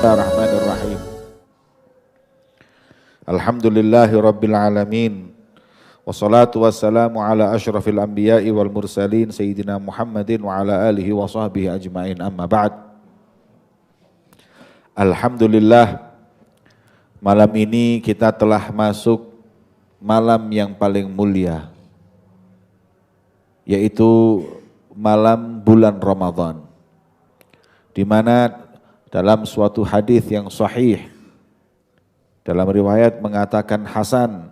Bismillahirrahmanirrahim. Alhamdulillahi rabbil alamin. Wassalatu wassalamu ala asyrafil anbiya'i wal mursalin Sayyidina Muhammadin wa ala alihi wa sahbihi ajma'in, amma ba'd. Alhamdulillah, malam ini kita telah masuk malam yang paling mulia, yaitu malam bulan Ramadan, di mana dalam suatu hadis yang sahih, dalam riwayat mengatakan hasan,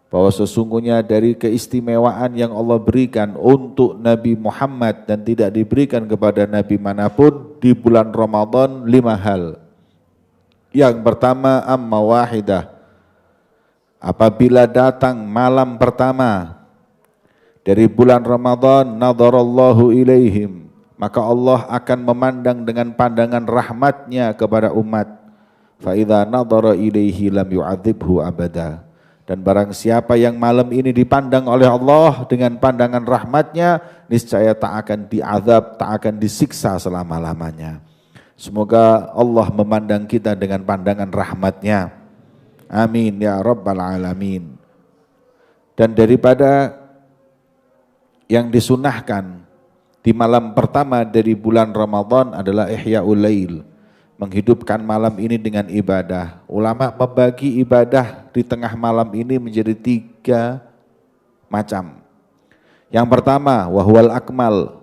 bahwa sesungguhnya dari keistimewaan yang Allah berikan untuk Nabi Muhammad dan tidak diberikan kepada Nabi manapun di bulan Ramadan 5 hal. Yang pertama, amma wahidah, apabila datang malam pertama dari bulan Ramadan, nadharallahu ilaihim, maka Allah akan memandang dengan pandangan rahmatnya kepada umat. Fa idza nadhara ilaihi lam yu'adzibhu abada. Dan barang siapa yang malam ini dipandang oleh Allah dengan pandangan rahmatnya, niscaya tak akan diazab, tak akan disiksa selama-lamanya. Semoga Allah memandang kita dengan pandangan rahmatnya. Amin ya rabbal alamin. Dan daripada yang disunahkan di malam pertama dari bulan Ramadan adalah Ihya'ul Lail, menghidupkan malam ini dengan ibadah. Ulama membagi ibadah di tengah malam ini menjadi 3 macam. Yang pertama, wahwal akmal,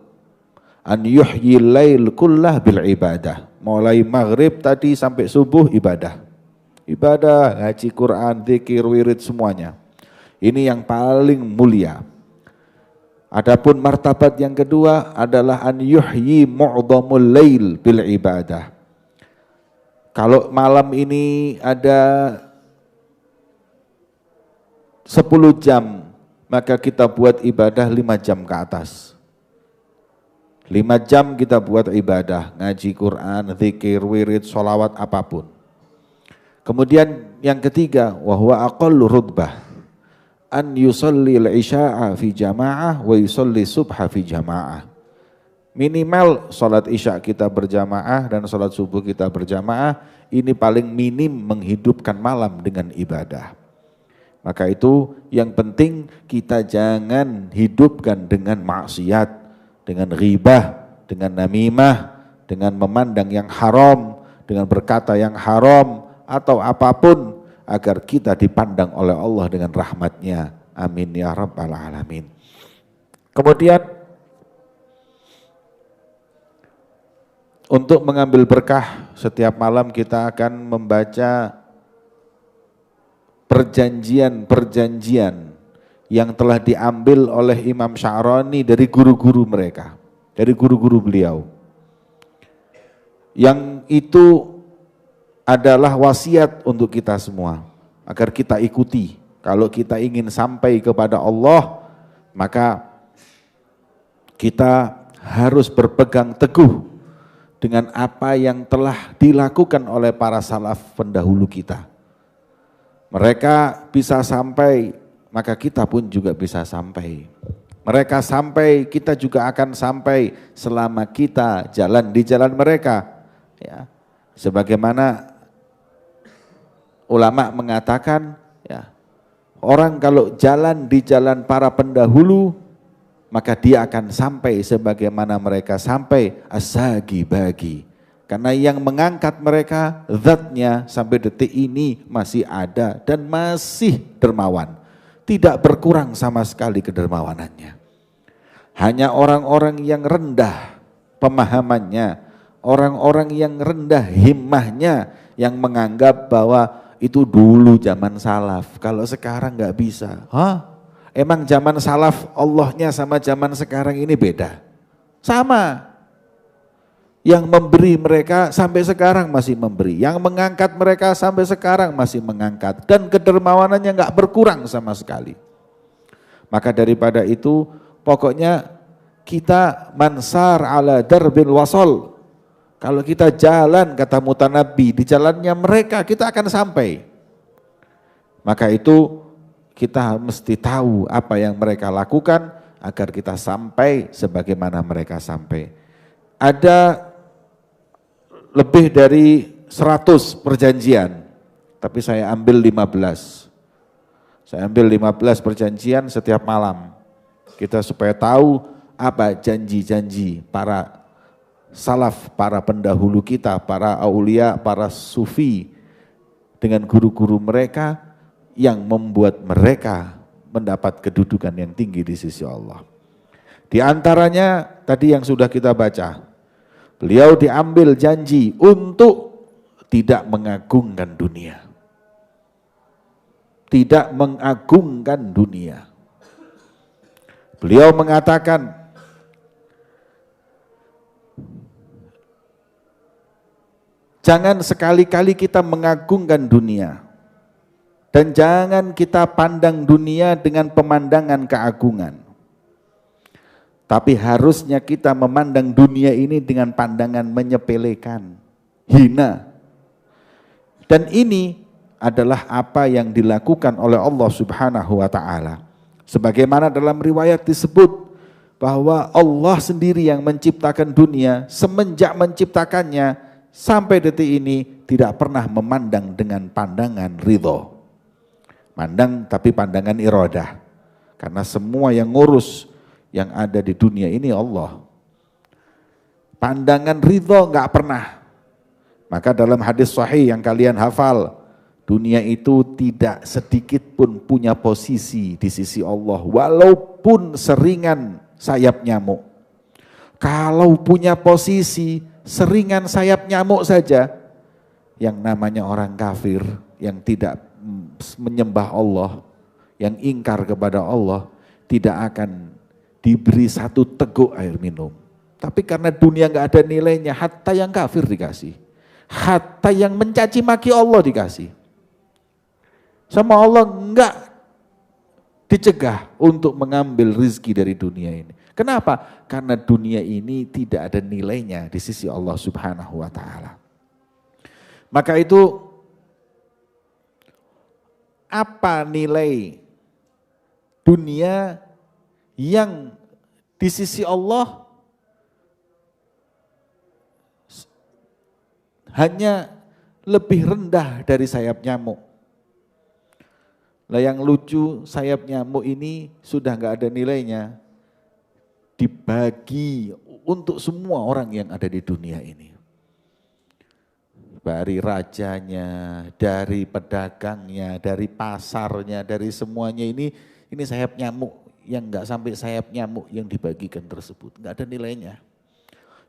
an yuhyil lail kullah bil ibadah. Mulai maghrib tadi sampai subuh ibadah. Ibadah, ngaji Quran, zikir, wirid, semuanya. Ini yang paling mulia. Adapun martabat yang kedua adalah an yuhyi mu'dhamul lail bil ibadah. Kalau malam ini ada 10 jam, maka kita buat ibadah 5 jam ke atas. 5 jam kita buat ibadah, ngaji Quran, zikir, wirid, sholawat, apapun. Kemudian yang ketiga, wahwa aqallu rutbah, an yusalli al-isya'a fi jama'ah wa yusalli subha fi jama'ah. Minimal salat isya kita berjamaah dan salat subuh kita berjamaah, ini paling minim menghidupkan malam dengan ibadah. Maka itu yang penting kita jangan hidupkan dengan maksiat, dengan ghibah, dengan namimah, dengan memandang yang haram, dengan berkata yang haram atau apapun, agar kita dipandang oleh Allah dengan rahmatnya. Amin ya rabbal alamin. Kemudian untuk mengambil berkah, setiap malam kita akan membaca perjanjian-perjanjian yang telah diambil oleh Imam Sya'rani dari guru-guru mereka, dari guru-guru beliau. Yang itu adalah wasiat untuk kita semua, agar kita ikuti. Kalau kita ingin sampai kepada Allah, maka kita harus berpegang teguh dengan apa yang telah dilakukan oleh para salaf pendahulu kita. Mereka bisa sampai, maka kita pun juga bisa sampai. Mereka sampai, kita juga akan sampai selama kita jalan di jalan mereka. Ya, sebagaimana ulama mengatakan, ya, orang kalau jalan di jalan para pendahulu, maka dia akan sampai sebagaimana mereka sampai, as-sagi bagi. Karena yang mengangkat mereka, zatnya sampai detik ini masih ada dan masih dermawan. Tidak berkurang sama sekali kedermawanannya. Hanya orang-orang yang rendah pemahamannya, orang-orang yang rendah himmahnya, yang menganggap bahwa itu dulu zaman salaf, kalau sekarang nggak bisa. Hah? Emang zaman salaf Allahnya sama zaman sekarang ini beda? Sama. Yang memberi mereka sampai sekarang masih memberi, yang mengangkat mereka sampai sekarang masih mengangkat, dan kedermawanannya nggak berkurang sama sekali. Maka daripada itu, pokoknya kita mansar ala darbil wasol. Kalau kita jalan, kata Mutanabbi, di jalannya mereka kita akan sampai. Maka itu kita mesti tahu apa yang mereka lakukan agar kita sampai sebagaimana mereka sampai. Ada lebih dari 100 perjanjian, tapi saya ambil 15. Saya ambil 15 perjanjian setiap malam. Kita supaya tahu apa janji-janji para salaf, para pendahulu kita, para aulia, para sufi dengan guru-guru mereka yang membuat mereka mendapat kedudukan yang tinggi di sisi Allah. Di antaranya tadi yang sudah kita baca, beliau diambil janji untuk tidak mengagungkan dunia. Tidak mengagungkan dunia. Beliau mengatakan, jangan sekali-kali kita mengagungkan dunia. Dan jangan kita pandang dunia dengan pemandangan keagungan. Tapi harusnya kita memandang dunia ini dengan pandangan menyepelekan, hina. Dan ini adalah apa yang dilakukan oleh Allah Subhanahu wa ta'ala. Sebagaimana dalam riwayat disebut bahwa Allah sendiri yang menciptakan dunia, semenjak menciptakannya sampai detik ini tidak pernah memandang dengan pandangan ridho. Mandang tapi pandangan iradah. Karena semua yang ngurus yang ada di dunia ini Allah. Pandangan ridho enggak pernah. Maka dalam hadis sahih yang kalian hafal, dunia itu tidak sedikit pun punya posisi di sisi Allah, walaupun seringan sayap nyamuk. Kalau punya posisi seringan sayap nyamuk saja, yang namanya orang kafir, yang tidak menyembah Allah, yang ingkar kepada Allah, tidak akan diberi satu teguk air minum. Tapi karena dunia nggak ada nilainya, hatta yang kafir dikasih, hatta yang mencaci maki Allah dikasih. Sama Allah enggak dicegah untuk mengambil rizki dari dunia ini. Kenapa? Karena dunia ini tidak ada nilainya di sisi Allah Subhanahu wa ta'ala. Maka itu, apa nilai dunia yang di sisi Allah hanya lebih rendah dari sayap nyamuk? Lah yang lucu, sayap nyamuk ini sudah enggak ada nilainya, dibagi untuk semua orang yang ada di dunia ini. Dari rajanya, dari pedagangnya, dari pasarnya, dari semuanya ini sayap nyamuk yang enggak sampai sayap nyamuk yang dibagikan tersebut, enggak ada nilainya.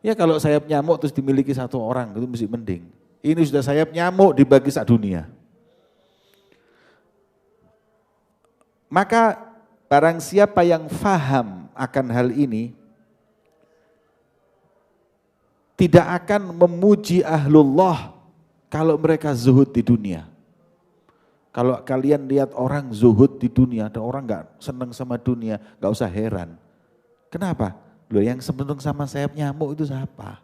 Ya kalau sayap nyamuk terus dimiliki satu orang itu mesti mending. Ini sudah sayap nyamuk dibagi sak dunia. Maka barang siapa yang faham akan hal ini, tidak akan memuji ahlullah kalau mereka zuhud di dunia. Kalau kalian lihat orang zuhud di dunia, ada orang gak senang sama dunia, gak usah heran. Kenapa? Loh yang senang sama sayap nyamuk itu siapa?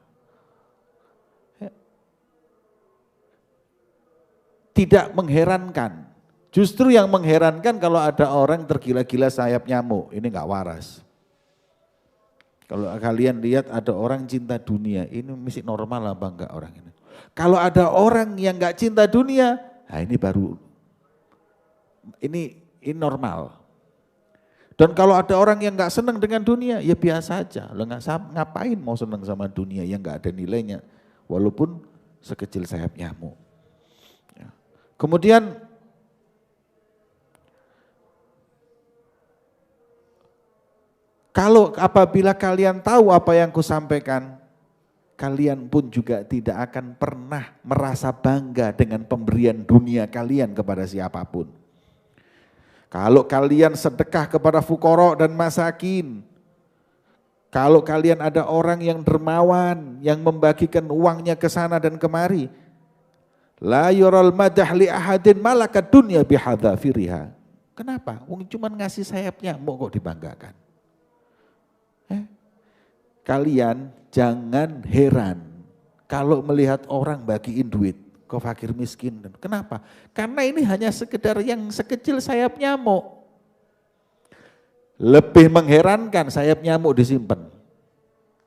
Tidak mengherankan. Justru yang mengherankan kalau ada orang tergila-gila sayap nyamuk, ini gak waras. Kalau kalian lihat ada orang cinta dunia, ini mesti normal apa enggak orang ini? Kalau ada orang yang enggak cinta dunia, nah ini baru, ini normal. Dan kalau ada orang yang enggak senang dengan dunia, ya biasa aja. Lo ngapain mau senang sama dunia yang enggak ada nilainya, walaupun sekecil sayap nyamuk. Kemudian kalau apabila kalian tahu apa yang kusampaikan, kalian pun juga tidak akan pernah merasa bangga dengan pemberian dunia kalian kepada siapapun. Kalau kalian sedekah kepada fuqara dan masakin, kalau kalian ada orang yang dermawan, yang membagikan uangnya ke sana dan kemari, la yural madah li ahadin malaka dunya bihadzafiriha. Kenapa? Cuman ngasih sayapnya, mau kok dibanggakan. Kalian jangan heran kalau melihat orang bagiin duit ke fakir miskin. Kenapa? Karena ini hanya sekedar yang sekecil sayap nyamuk. Lebih mengherankan sayap nyamuk disimpan,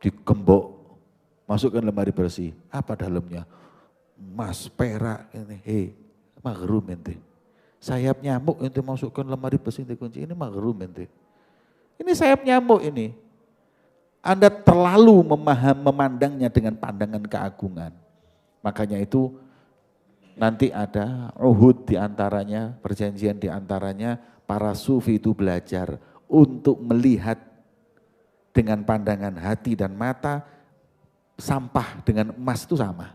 digembok, masukkan lemari bersih. Apa dalamnya? emas, perak, ini, maghrum ente. Sayap nyamuk ente masukkan lemari besi ente kunci, ini maghrum ente. Ini sayap nyamuk ini. Anda terlalu memandangnya dengan pandangan keagungan. Makanya itu nanti ada uhud diantaranya, perjanjian diantaranya, para sufi itu belajar untuk melihat dengan pandangan hati dan mata, sampah dengan emas itu sama.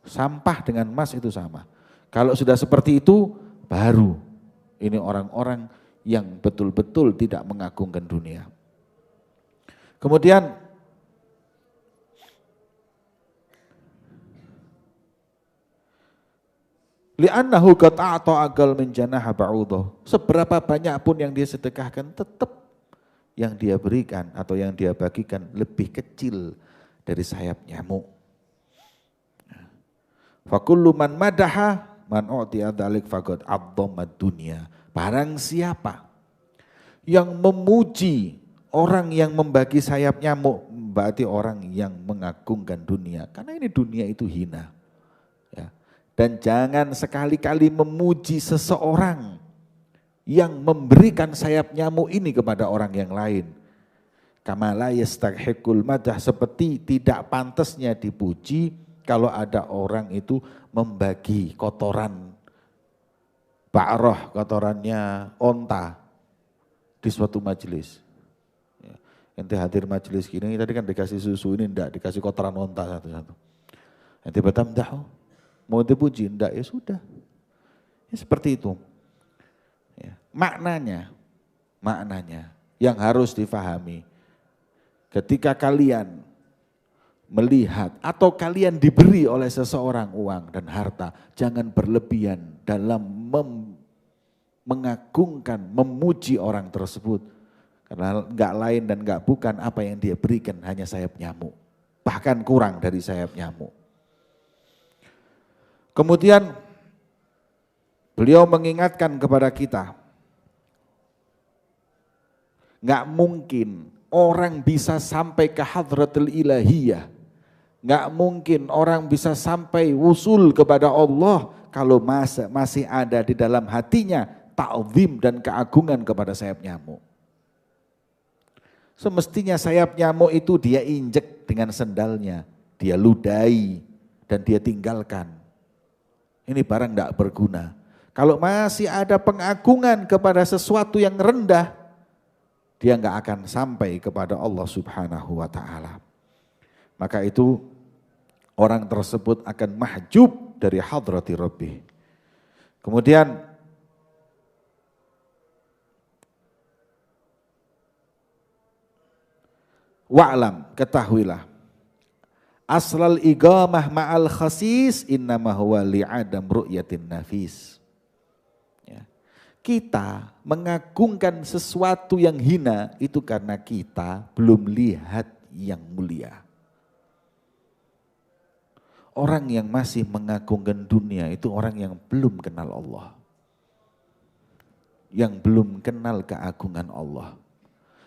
Sampah dengan emas itu sama. Kalau sudah seperti itu, baru ini orang-orang yang betul-betul tidak mengagungkan dunia. Kemudian li'annahu qad a'ta agal min janaha ba'udah. Seberapa banyak pun yang dia sedekahkan, tetap yang dia berikan atau yang dia bagikan lebih kecil dari sayap nyamuk. Fa kullu man madaha man u'tiya dzalik faqad abdhamad dunya. Barang siapa yang memuji orang yang membagi sayap nyamuk, berarti orang yang mengagungkan dunia. Karena ini dunia itu hina. Ya. Dan jangan sekali-kali memuji seseorang yang memberikan sayap nyamuk ini kepada orang yang lain. Kama la yastahiqul madah, seperti tidak pantasnya dipuji kalau ada orang itu membagi kotoran ba'roh, kotorannya onta di suatu majelis. Ya. Ente hadir majelis gini, tadi kan dikasih susu, ini enggak, dikasih kotoran onta satu-satu. Ente bertamdah, mau dipuji, enggak, ya sudah. Ya, seperti itu. Ya. Maknanya yang harus difahami. Ketika kalian melihat atau kalian diberi oleh seseorang uang dan harta, jangan berlebihan dalam mengagungkan, memuji orang tersebut. Karena enggak lain dan enggak bukan apa yang dia berikan hanya sayap nyamuk. Bahkan kurang dari sayap nyamuk. Kemudian beliau mengingatkan kepada kita, enggak mungkin orang bisa sampai ke hadratul ilahiyah. Enggak mungkin orang bisa sampai wusul kepada Allah kalau masih ada di dalam hatinya ta'zim dan keagungan kepada sayap nyamuk. Semestinya sayap nyamuk itu dia injek dengan sendalnya, dia ludahi dan dia tinggalkan. Ini barang tidak berguna. Kalau masih ada pengagungan kepada sesuatu yang rendah, dia enggak akan sampai kepada Allah Subhanahu wa taala. Maka itu orang tersebut akan mahjub dari hadrati Rabbih. Kemudian wa'lam, ketahuilah, aslal igamah ma'al khasis innama huwa li'adam ru'yatin nafis. Ya. Kita mengagungkan sesuatu yang hina itu karena kita belum lihat yang mulia. Orang yang masih mengagungkan dunia itu orang yang belum kenal Allah. Yang belum kenal keagungan Allah.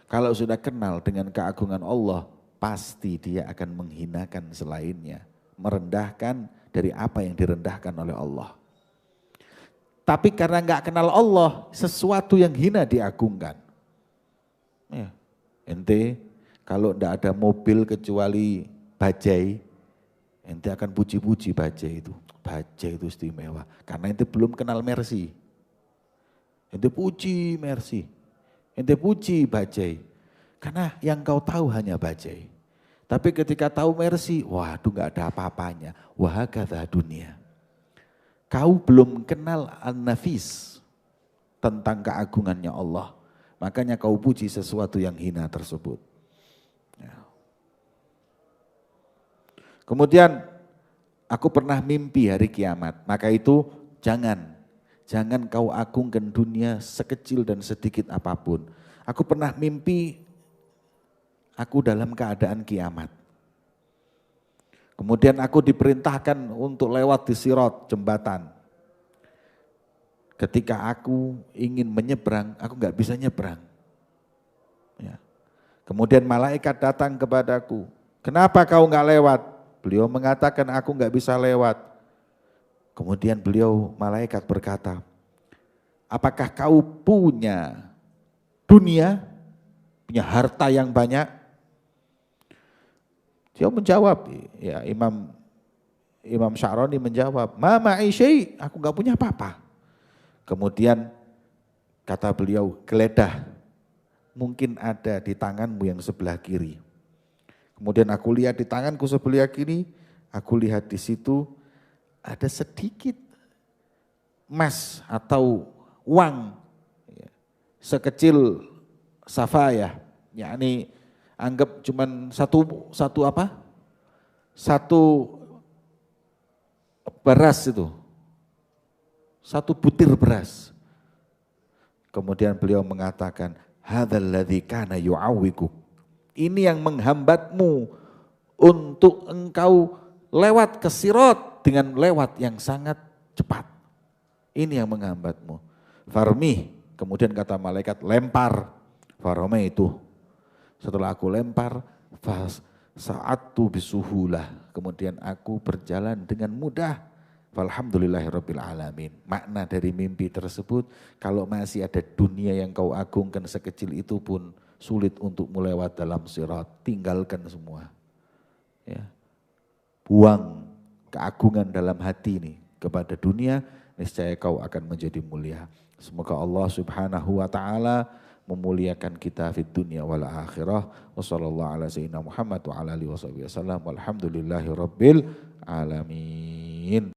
Kalau sudah kenal dengan keagungan Allah, pasti dia akan menghinakan selainnya. Merendahkan dari apa yang direndahkan oleh Allah. Tapi karena enggak kenal Allah, sesuatu yang hina diagungkan. Ya, ente kalau enggak ada mobil kecuali bajai, ente akan puji-puji bajai itu. Bajai itu istimewa. Karena ente belum kenal Mercy. Ente puji Mercy. Ente puji bajai. Karena yang kau tahu hanya bajai. Tapi ketika tahu Mercy, waduh gak ada apa-apanya. Wahakadha dunia. Kau belum kenal an-nafis tentang keagungannya Allah. Makanya kau puji sesuatu yang hina tersebut. Ya. Kemudian aku pernah mimpi hari kiamat. Maka itu jangan kau agungkan dunia sekecil dan sedikit apapun. Aku pernah mimpi aku dalam keadaan kiamat. Kemudian aku diperintahkan untuk lewat di sirat, jembatan. Ketika aku ingin menyeberang, aku gak bisa nyeberang. Ya. Kemudian malaikat datang kepadaku. Kenapa kau gak lewat? Beliau mengatakan aku nggak bisa lewat. Kemudian beliau malaikat berkata, apakah kau punya dunia, punya harta yang banyak? Dia menjawab, ya Imam Sya'rani menjawab, ma ma'i syai', aku nggak punya apa-apa. Kemudian kata beliau, geledah mungkin ada di tanganmu yang sebelah kiri. Kemudian aku lihat di tanganku sebelah kiri, aku lihat di situ ada sedikit emas atau uang sekecil safaya, yakni anggap cuman satu beras itu, satu butir beras. Kemudian beliau mengatakan, hadzal ladzi kana yu'awwiquk. Ini yang menghambatmu untuk engkau lewat ke Sirat dengan lewat yang sangat cepat. Ini yang menghambatmu. Farmih, kemudian kata malaikat lempar. Farome itu. Setelah aku lempar, sa'atu bisuhulah. Kemudian aku berjalan dengan mudah. Alhamdulillahirabbil alamin. Makna dari mimpi tersebut, kalau masih ada dunia yang kau agungkan sekecil itu pun sulit untuk melewat dalam sirat, tinggalkan semua. Ya. Buang keagungan dalam hati ini kepada dunia, niscaya kau akan menjadi mulia. Semoga Allah Subhanahu wa taala memuliakan kita di dunia wal akhirah. Wassallallahu ala sayyidina Muhammad wa ala alihi wasallam. Walhamdulillahirabbil alamin.